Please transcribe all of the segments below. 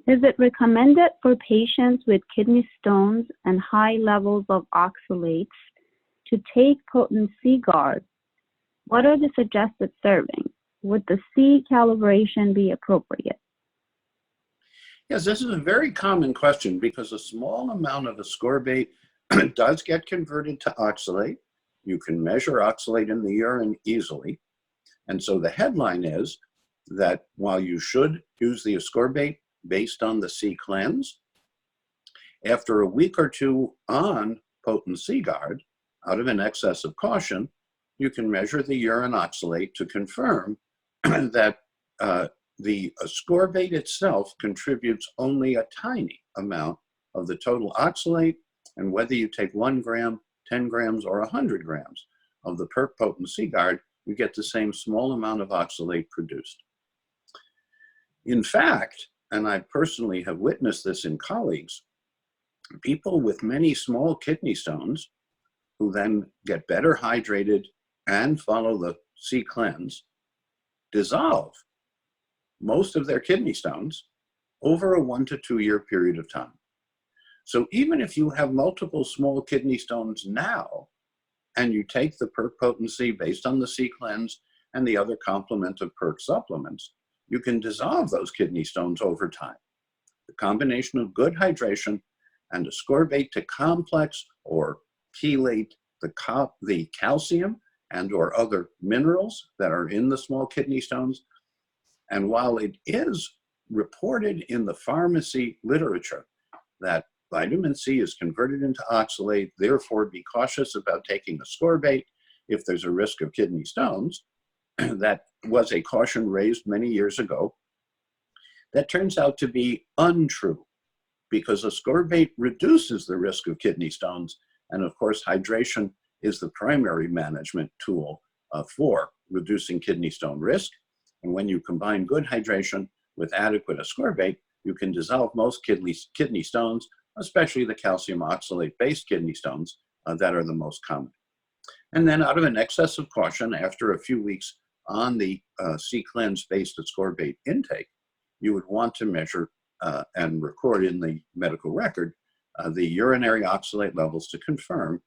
Is it recommended for patients with kidney stones and high levels of oxalates to take Potent C Guard? What are the suggested servings? Would the C calibration be appropriate? Yes, this is a very common question because a small amount of ascorbate does get converted to oxalate. You can measure oxalate in the urine easily. And so the headline is that while you should use the ascorbate based on the C cleanse, after a week or two on Potent C Guard, out of an excess of caution, you can measure the urine oxalate to confirm that the ascorbate itself contributes only a tiny amount of the total oxalate, and whether you take 1 gram, 10 grams, or 100 grams of the PERQUE Potent C Guard, you get the same small amount of oxalate produced. In fact, and I personally have witnessed this in colleagues, people with many small kidney stones who then get better hydrated and follow the C cleanse dissolve most of their kidney stones over a 1 to 2 year period of time. So even if you have multiple small kidney stones now, and you take the PERQUE Potent C based on the C cleanse and the other complement of PERQUE supplements, you can dissolve those kidney stones over time. The combination of good hydration and ascorbate to complex or chelate the calcium and or other minerals that are in the small kidney stones. And while it is reported in the pharmacy literature that vitamin C is converted into oxalate, therefore be cautious about taking ascorbate if there's a risk of kidney stones, that was a caution raised many years ago. That turns out to be untrue because ascorbate reduces the risk of kidney stones. And of course, hydration is the primary management tool for reducing kidney stone risk. And when you combine good hydration with adequate ascorbate, you can dissolve most kidney stones, especially the calcium oxalate-based kidney stones that are the most common. And then out of an excess of caution, after a few weeks on the C cleanse-based ascorbate intake, you would want to measure and record in the medical record the urinary oxalate levels to confirm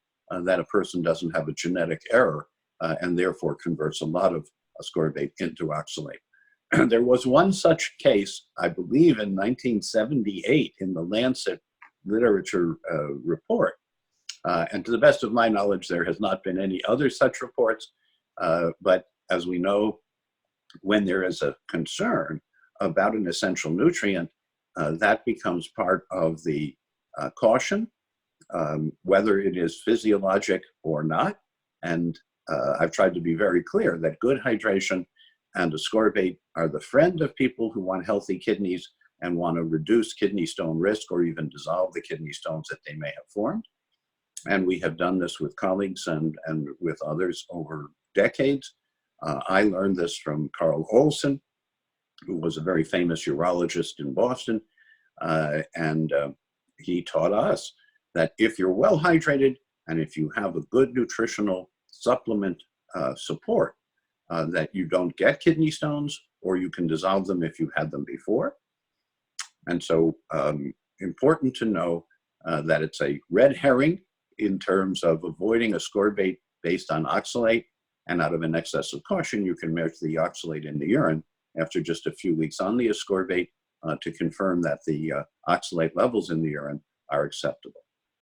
that a person doesn't have a genetic error and therefore converts a lot of ascorbate into oxalate. There was one such case, I believe in 1978 in the Lancet literature report. And to the best of my knowledge, there has not been any other such reports. But as we know, when there is a concern about an essential nutrient, that becomes part of the caution, whether it is physiologic or not. And I've tried to be very clear that good hydration and ascorbate are the friend of people who want healthy kidneys and want to reduce kidney stone risk or even dissolve the kidney stones that they may have formed. And we have done this with colleagues and with others over decades. I learned this from Carl Olson, who was a very famous urologist in Boston. And he taught us that if you're well hydrated and if you have a good nutritional supplement support, that you don't get kidney stones, or you can dissolve them if you had them before. And so important to know that it's a red herring in terms of avoiding ascorbate based on oxalate, and out of an excess of caution, you can measure the oxalate in the urine after just a few weeks on the ascorbate to confirm that the oxalate levels in the urine are acceptable.